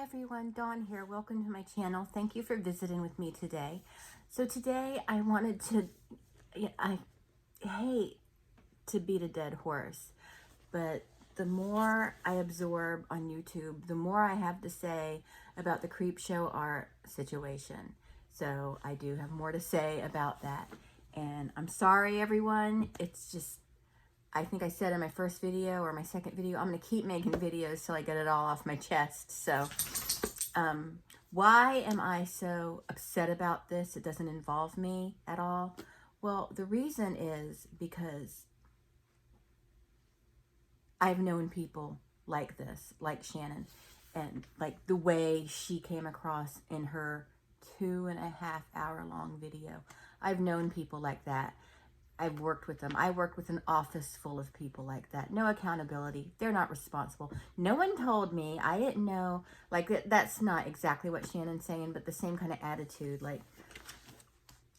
everyone, Dawn here. Welcome to my channel. Thank you for visiting with me today. So today I wanted to, I hate to beat a dead horse, but the more I absorb on YouTube, the more I have to say about the Creepshow Art situation. So I do have more to say about that. And I'm sorry, everyone. It's just, I think I said in my first video or my second video, I'm going to keep making videos till I get it all off my chest. So why am I so upset about this? It doesn't involve me at all. Well, the reason is because I've known people like this, like Shannon, and like the way she came across in her 2.5 hour long video. I've known people like that. I've worked with them. I work with an office full of people like that. No accountability. They're not responsible. No one told me. I didn't know. Like, that's not exactly what Shannon's saying, but the same kind of attitude. Like,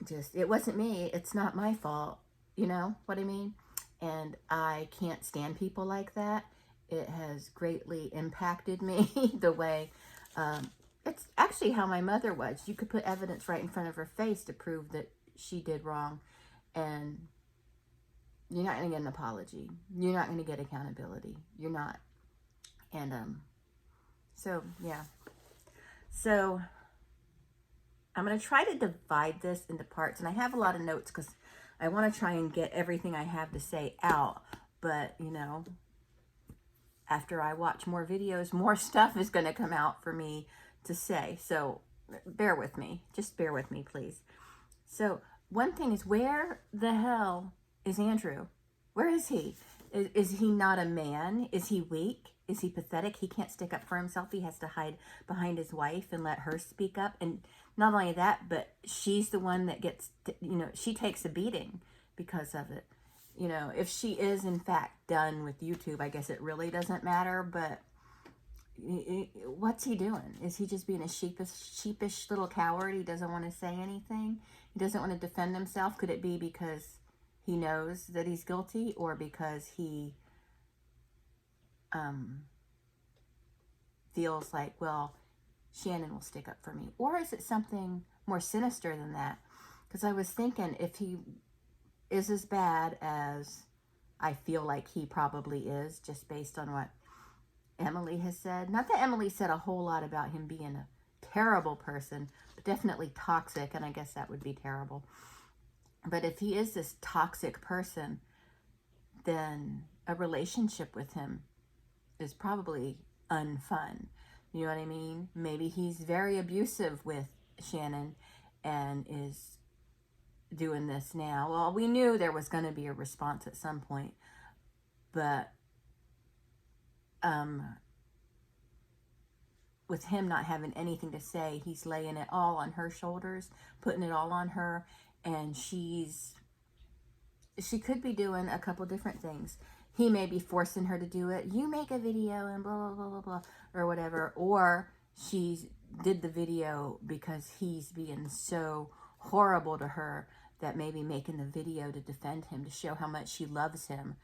just, it wasn't me. It's not my fault. You know what I mean? And I can't stand people like that. It has greatly impacted me the way, it's actually how my mother was. You could put evidence right in front of her face to prove that she did wrong. And you're not going to get an apology. You're not going to get accountability. You're not. And so, yeah. So, I'm going to try to divide this into parts. And I have a lot of notes because I want to try and get everything I have to say out. But, you know, after I watch more videos, more stuff is going to come out for me to say. So, bear with me. Just bear with me, please. So, one thing is, where the hell is Andrew? Where is he? Is he not a man? Is he weak? Is he pathetic? He can't stick up for himself. He has to hide behind his wife and let her speak up. And not only that, but she's the one that gets, you know, she takes a beating because of it. You know, if she is in fact done with YouTube, I guess it really doesn't matter. But what's he doing? Is he just being a sheepish little coward? He doesn't want to say anything. He doesn't want to defend himself. Could it be because he knows that he's guilty, or because he feels like, well, Shannon will stick up for me? Or is it something more sinister than that? Because I was thinking, if he is as bad as I feel like he probably is, just based on what Emily has said. Not that Emily said a whole lot about him being a terrible person, but definitely toxic, and I guess that would be terrible. But if he is this toxic person, then a relationship with him is probably unfun. You know what I mean? Maybe he's very abusive with Shannon and is doing this now. Well, we knew there was going to be a response at some point, but with him not having anything to say, he's laying it all on her shoulders, putting it all on her, and she could be doing a couple different things. He may be forcing her to do it. You make a video and blah, blah, blah, blah, blah, or whatever. Or she did the video because he's being so horrible to her that maybe making the video to defend him, to show how much she loves him.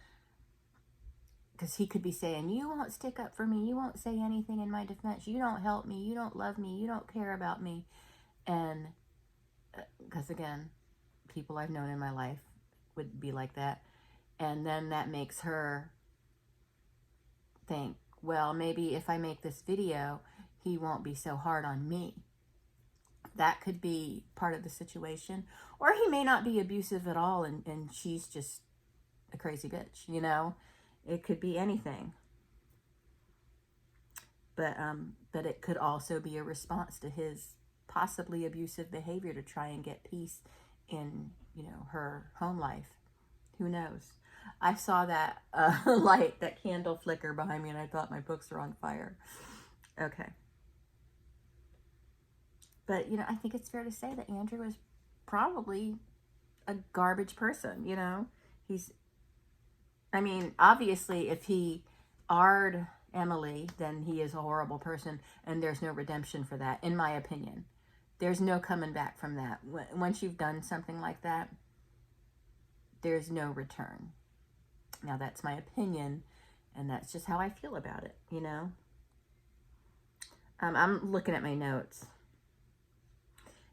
Because he could be saying, you won't stick up for me. You won't say anything in my defense. You don't help me. You don't love me. You don't care about me. And because, again, people I've known in my life would be like that. And then that makes her think, well, maybe if I make this video, he won't be so hard on me. That could be part of the situation. Or he may not be abusive at all, and she's just a crazy bitch, you know? It could be anything. But it could also be a response to his possibly abusive behavior to try and get peace in, you know, her home life. Who knows? I saw that light, that candle flicker behind me, and I thought my books were on fire. Okay. But, you know, I think it's fair to say that Andrew is probably a garbage person, you know? I mean, obviously, if he R'd Emily, then he is a horrible person, and there's no redemption for that, in my opinion. There's no coming back from that. Once you've done something like that, there's no return. Now, that's my opinion, and that's just how I feel about it, you know? I'm looking at my notes.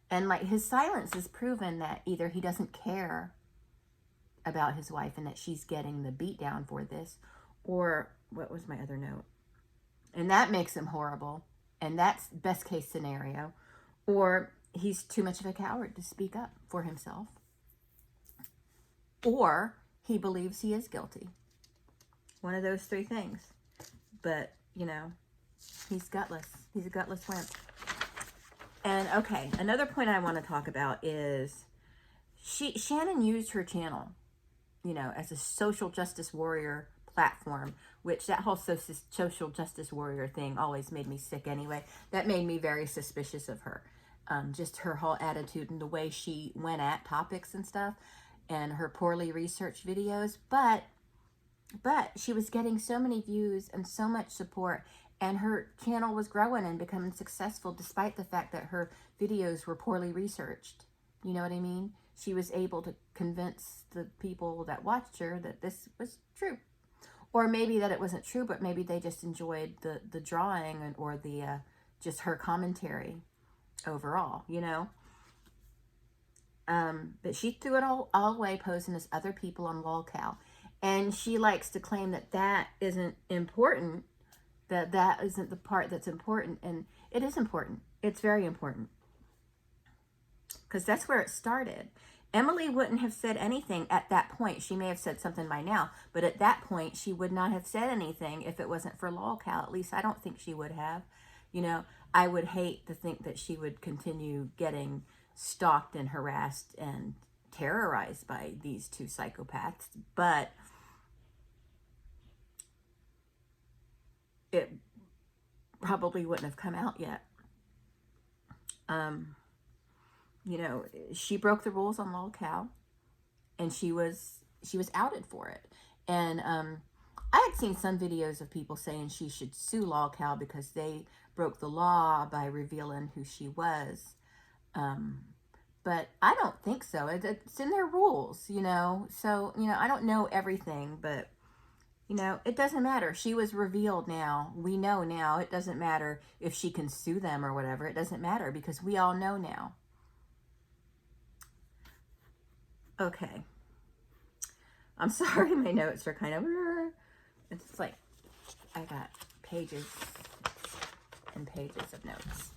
And like his silence is proven that either he doesn't care about his wife and that she's getting the beat down for this, or what was my other note? And that makes him horrible. And that's best case scenario. Or he's too much of a coward to speak up for himself. Or he believes he is guilty. One of those three things. But, you know, he's gutless. He's a gutless wimp. And, okay, another point I want to talk about is Shannon used her channel, you know, as a social justice warrior platform, which that whole social justice warrior thing always made me sick anyway. That made me very suspicious of her. Just her whole attitude and the way she went at topics and stuff, and her poorly researched videos. But she was getting so many views and so much support, and her channel was growing and becoming successful despite the fact that her videos were poorly researched. You know what I mean? She was able to convince the people that watched her that this was true. Or maybe that it wasn't true, but maybe they just enjoyed the drawing or the just her commentary overall, you know? But she threw it all away posing as other people on Lolcow. And she likes to claim that that isn't important, that isn't the part that's important. And it is important. It's very important. Because that's where it started. Emily wouldn't have said anything at that point. She may have said something by now, but at that point, she would not have said anything if it wasn't for Lolcow. At least I don't think she would have. You know, I would hate to think that she would continue getting stalked and harassed and terrorized by these two psychopaths, but it probably wouldn't have come out yet. You know, she broke the rules on Lolcow, and she was outed for it. And I had seen some videos of people saying she should sue Lolcow because they broke the law by revealing who she was. But I don't think so. It's in their rules, you know. So, you know, I don't know everything, but, you know, it doesn't matter. She was revealed now. We know now. It doesn't matter if she can sue them or whatever. It doesn't matter because we all know now. Okay. I'm sorry, my notes are kind of, it's like I got pages and pages of notes.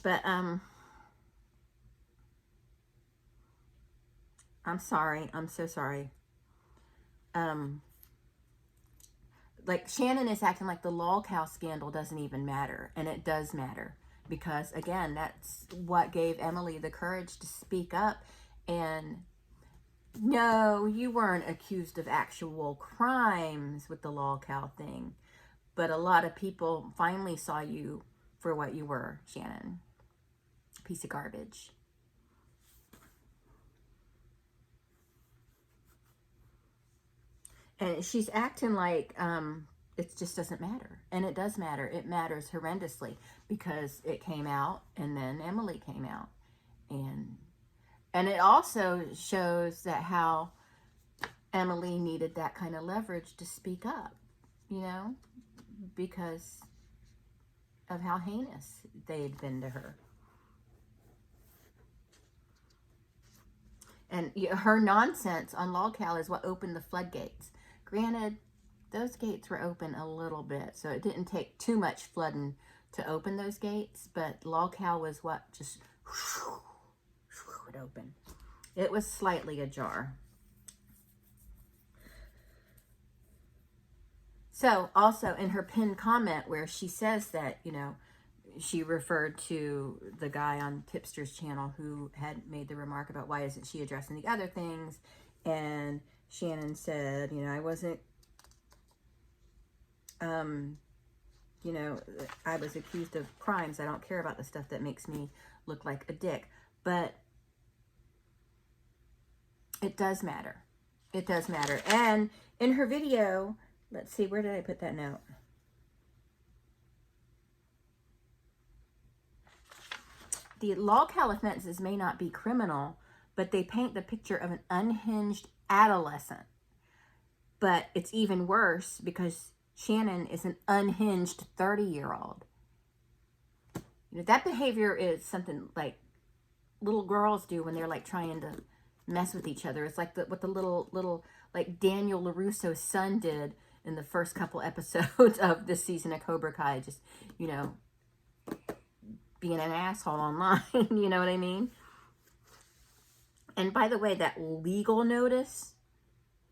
But I'm sorry. I'm so sorry. Like Shannon is acting like the Lolcow scandal doesn't even matter, and it does matter. Because, again, that's what gave Emily the courage to speak up. And no, you weren't accused of actual crimes with the Lolcow thing. But a lot of people finally saw you for what you were, Shannon. Piece of garbage. And she's acting like it just doesn't matter. And it does matter. It matters horrendously because it came out and then Emily came out. And it also shows that how Emily needed that kind of leverage to speak up, you know, because of how heinous they had been to her. And her nonsense on Lolcow is what opened the floodgates. Granted, those gates were open a little bit, so it didn't take too much flooding to open those gates, but Lolcow was what just would open. It was slightly ajar. So also in her pinned comment where she says that, you know, she referred to the guy on Tipster's channel who had made the remark about why isn't she addressing the other things, and Shannon said, you know, I wasn't, you know, I was accused of crimes. I don't care about the stuff that makes me look like a dick. But it does matter. It does matter. And in her video, let's see, where did I put that note? The Lolcow offenses may not be criminal, but they paint the picture of an unhinged adolescent. But it's even worse because Shannon is an unhinged 30-year-old. You know, that behavior is something like little girls do when they're like trying to mess with each other. It's like what the little like Daniel LaRusso's son did in the first couple episodes of this season of Cobra Kai. Just, you know, being an asshole online. You know what I mean? And by the way, that legal notice,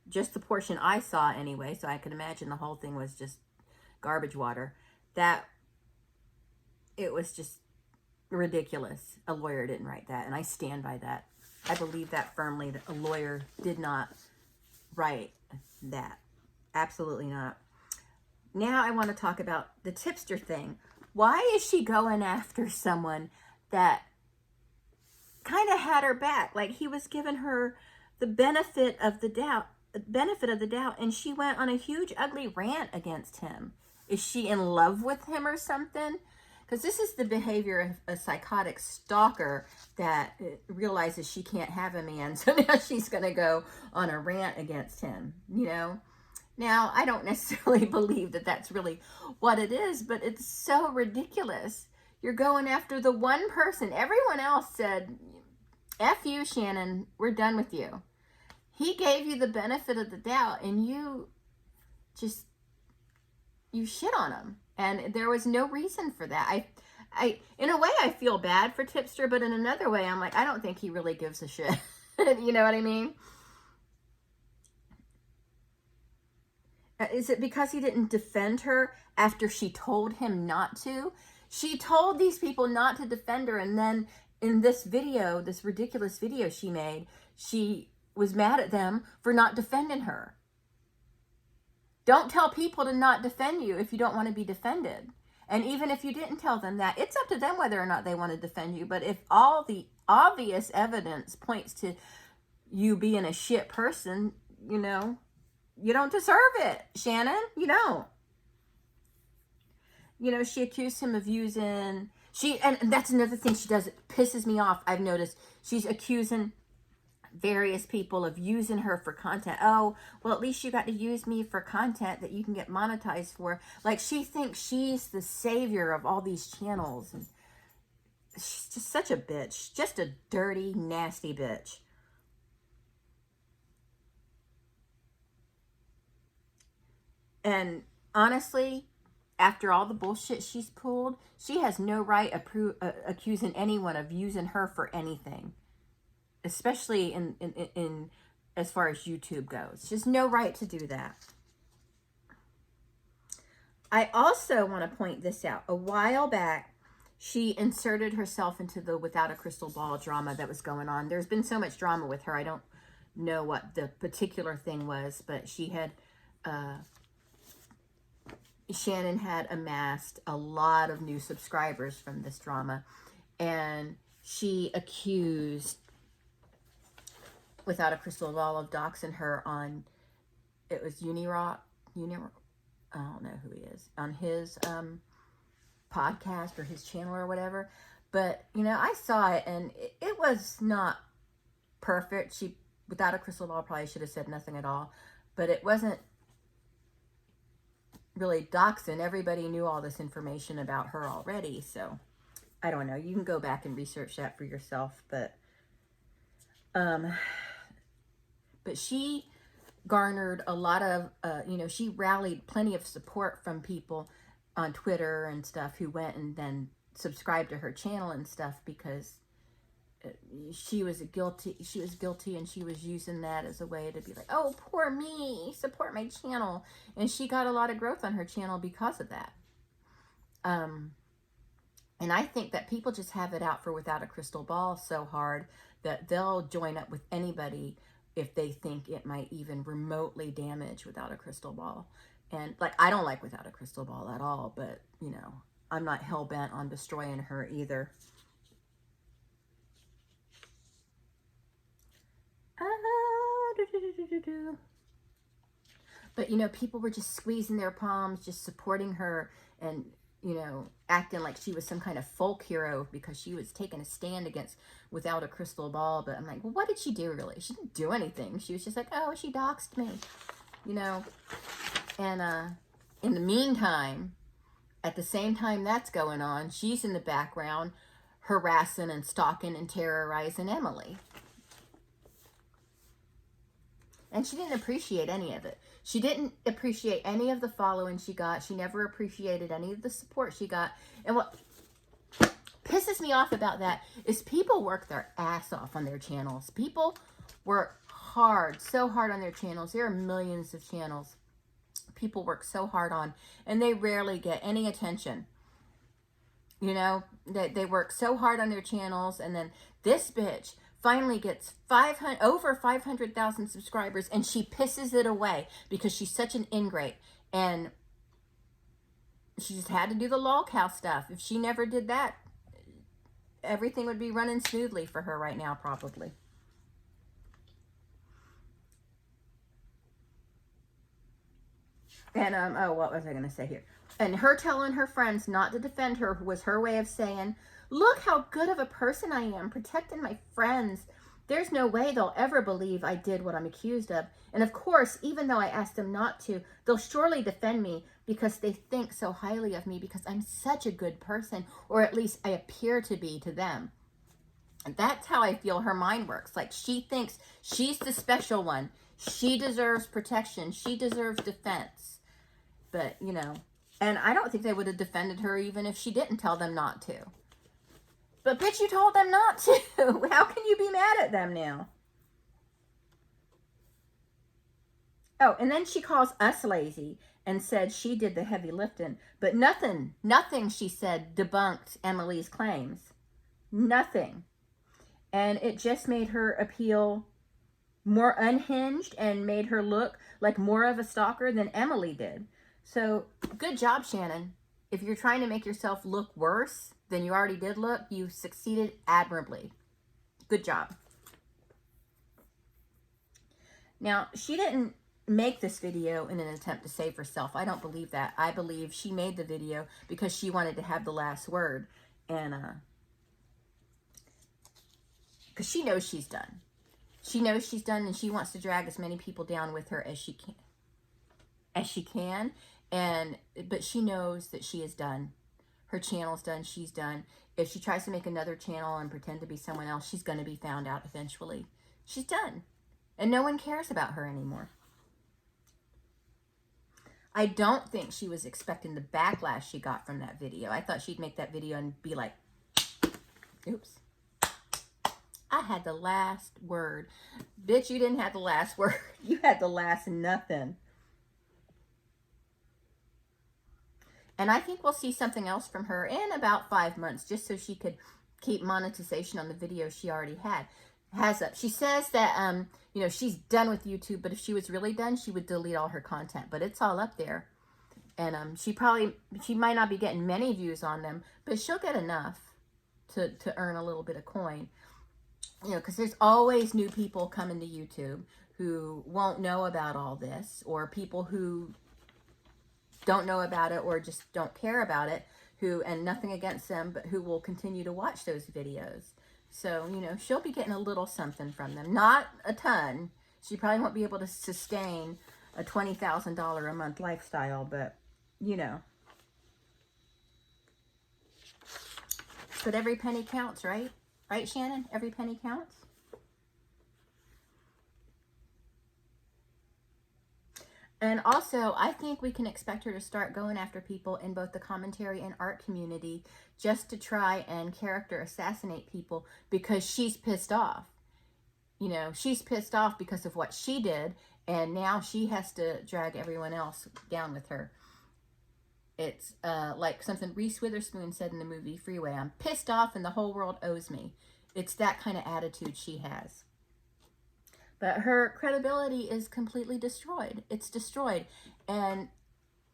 just the portion I saw anyway, so I can imagine the whole thing was just garbage water, that it was just ridiculous. A lawyer didn't write that, and I stand by that. I believe that firmly, that a lawyer did not write that. Absolutely not. Now I want to talk about the tipster thing. Why is she going after someone that kind of had her back? Like, he was giving her the benefit of the doubt, and she went on a huge ugly rant against him. Is she in love with him or something? Because this is the behavior of a psychotic stalker that realizes she can't have a man, so now she's going to go on a rant against him, you know? Now, I don't necessarily believe that that's really what it is, but it's so ridiculous. You're going after the one person. Everyone else said, F you, Shannon, we're done with you. He gave you the benefit of the doubt, and you shit on him. And there was no reason for that. I in a way, I feel bad for Tipster, but in another way, I'm like, I don't think he really gives a shit. You know what I mean? Is it because he didn't defend her after she told him not to? She told these people not to defend her, and then in this video, this ridiculous video she made, she was mad at them for not defending her. Don't tell people to not defend you if you don't want to be defended. And even if you didn't tell them that, it's up to them whether or not they want to defend you. But if all the obvious evidence points to you being a shit person, you know, you don't deserve it, Shannon. You don't. You know, she accused him of using... And that's another thing she does. It pisses me off. I've noticed she's accusing various people of using her for content. Oh, well, at least you got to use me for content that you can get monetized for. Like, she thinks she's the savior of all these channels. And she's just such a bitch. Just a dirty, nasty bitch. And honestly, after all the bullshit she's pulled, she has no right accusing anyone of using her for anything. Especially in as far as YouTube goes. She has no right to do that. I also want to point this out. A while back, she inserted herself into the Without a Crystal Ball drama that was going on. There's been so much drama with her. I don't know what the particular thing was, but she had... Shannon had amassed a lot of new subscribers from this drama, and she accused Without a Crystal Ball of doxing her on, it was Unirock, I don't know who he is, on his podcast or his channel or whatever. But, you know, I saw it, and it was not perfect. Without a Crystal Ball probably should have said nothing at all, but it wasn't really doxing. Everybody knew all this information about her already, so I don't know. You can go back and research that for yourself, but she garnered a lot of, you know, she rallied plenty of support from people on Twitter and stuff who went and then subscribed to her channel and stuff because she was guilty, and she was using that as a way to be like, oh, poor me, support my channel. And she got a lot of growth on her channel because of that. And I think that people just have it out for Without a Crystal Ball so hard that they'll join up with anybody if they think it might even remotely damage Without a Crystal Ball. And like, I don't like Without a Crystal Ball at all, but you know, I'm not hell-bent on destroying her either. But, you know, people were just squeezing their palms, just supporting her and, you know, acting like she was some kind of folk hero because she was taking a stand against Without a Crystal Ball. But I'm like, well, what did she do really? She didn't do anything. She was just like, oh, she doxed me, you know. And In the meantime, at the same time that's going on, she's in the background harassing and stalking and terrorizing Emily. And she didn't appreciate any of it. She didn't appreciate any of the following she got. She never appreciated any of the support she got. And what pisses me off about that is people work their ass off on their channels. People work hard, so hard on their channels. There are millions of channels people work so hard on, and they rarely get any attention. You know, they work so hard on their channels, and then this bitch finally gets over 500,000 subscribers, and she pisses it away because she's such an ingrate. And she just had to do the Lolcow stuff. If she never did that, everything would be running smoothly for her right now, probably. And, oh, what was I going to say here? And her telling her friends not to defend her was her way of saying, look how good of a person I am, protecting my friends. There's no way they'll ever believe I did what I'm accused of. And of course, even though I asked them not to, they'll surely defend me because they think so highly of me because I'm such a good person, or at least I appear to be to them. And that's how I feel her mind works. Like, she thinks she's the special one. She deserves protection. She deserves defense. But, you know, and I don't think they would have defended her even if she didn't tell them not to. But bitch, you told them not to. How can you be mad at them now? Oh, and then she calls us lazy and said she did the heavy lifting. But nothing, she said, debunked Emily's claims. Nothing. And it just made her appeal more unhinged and made her look like more of a stalker than Emily did. So, good job, Shannon. If you're trying to make yourself look worse than you already did look, you succeeded admirably. Good job. Now, she didn't make this video in an attempt to save herself. I don't believe that. I believe she made the video because she wanted to have the last word. And, because she knows she's done. She knows she's done, and she wants to drag as many people down with her as she can. But she knows that she is done. Her channel's done. She's done. If she tries to make another channel and pretend to be someone else, she's going to be found out eventually. She's done. And no one cares about her anymore. I don't think she was expecting the backlash she got from that video. I thought she'd make that video and be like, oops, I had the last word. Bitch, you didn't have the last word. You had the last nothing. And I think we'll see something else from her in about 5 months, just so she could keep monetization on the videos she already has up. She says that, you know, she's done with YouTube, but if she was really done, she would delete all her content. But it's all up there. And she might not be getting many views on them, but she'll get enough to earn a little bit of coin. You know, because there's always new people coming to YouTube who won't know about all this, or people who don't know about it or just don't care about it, and nothing against them, but who will continue to watch those videos. So, you know, she'll be getting a little something from them. Not a ton. She probably won't be able to sustain a $20,000 a month lifestyle, but, you know. But every penny counts, right? Right, Shannon? Every penny counts? And also, I think we can expect her to start going after people in both the commentary and art community just to try and character assassinate people because she's pissed off. You know, she's pissed off because of what she did, and now she has to drag everyone else down with her. It's like something Reese Witherspoon said in the movie Freeway. I'm pissed off and the whole world owes me. It's that kind of attitude she has. But her credibility is completely destroyed. It's destroyed. And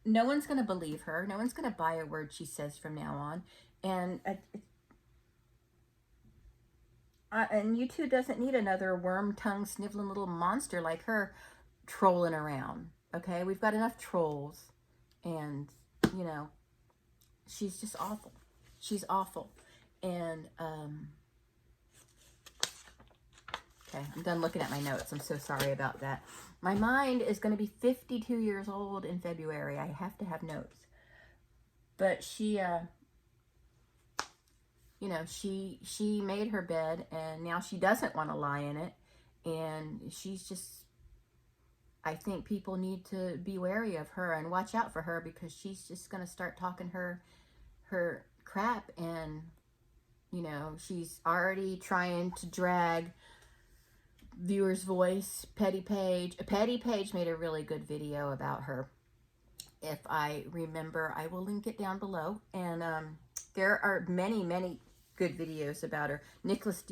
no one's going to believe her. No one's going to buy a word she says from now on. And YouTube doesn't need another worm-tongued, sniveling little monster like her trolling around. Okay? We've got enough trolls. And, you know, she's just awful. She's awful. And, Okay, I'm done looking at my notes. I'm so sorry about that. My mind is going to be 52 years old in February. I have to have notes. But she, you know, she made her bed, and now she doesn't want to lie in it. And she's just, I think people need to be wary of her and watch out for her, because she's just going to start talking her crap. And, you know, she's already trying to drag Viewer's Voice, Petty Page. Petty Page made a really good video about her. If I remember, I will link it down below. And there are many good videos about her. Nicholas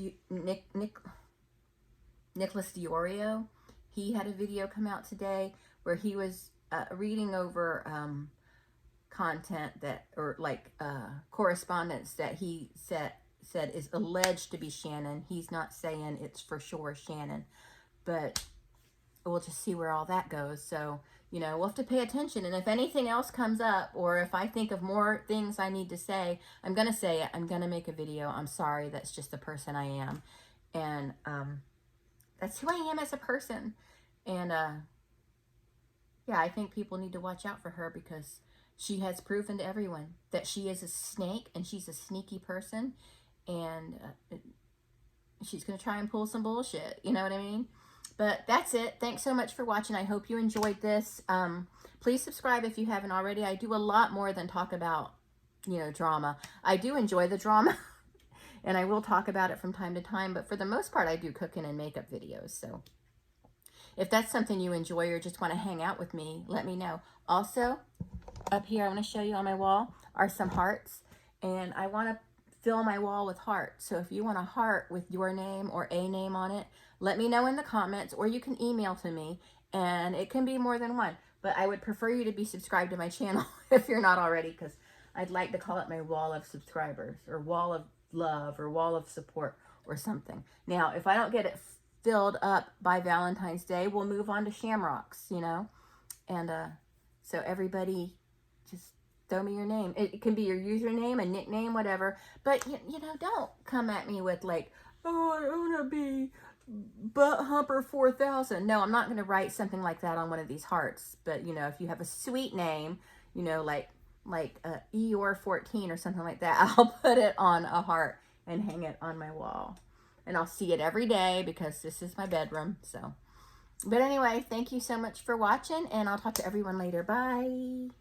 Diorio, he had a video come out today where he was reading over content that, or like correspondence that he said is alleged to be Shannon. He's not saying it's for sure Shannon, but we'll just see where all that goes. So, you know, we'll have to pay attention. And if anything else comes up, or if I think of more things I need to say, I'm going to say it. I'm going to make a video. I'm sorry. That's just the person I am. And that's who I am as a person. And yeah, I think people need to watch out for her, because she has proven to everyone that she is a snake, and she's a sneaky person. And she's going to try and pull some bullshit. You know what I mean? But that's it. Thanks so much for watching. I hope you enjoyed this. Please subscribe if you haven't already. I do a lot more than talk about, you know, drama. I do enjoy the drama, and I will talk about it from time to time. But for the most part, I do cooking and makeup videos. So if that's something you enjoy, or just want to hang out with me, let me know. Also, up here, I want to show you on my wall are some hearts. And I want to fill my wall with hearts. So if you want a heart with your name or a name on it, let me know in the comments, or you can email to me, and it can be more than one. But I would prefer you to be subscribed to my channel if you're not already, because I'd like to call it my wall of subscribers, or wall of love, or wall of support, or something. Now, if I don't get it filled up by Valentine's Day, we'll move on to shamrocks, you know? And so everybody just throw me your name. It can be your username, a nickname, whatever. But, you know, don't come at me with like, oh, I want to be Butt Humper 4000. No, I'm not going to write something like that on one of these hearts. But, you know, if you have a sweet name, you know, like Eeyore 14 or something like that, I'll put it on a heart and hang it on my wall. And I'll see it every day, because this is my bedroom. So, but anyway, thank you so much for watching, and I'll talk to everyone later. Bye.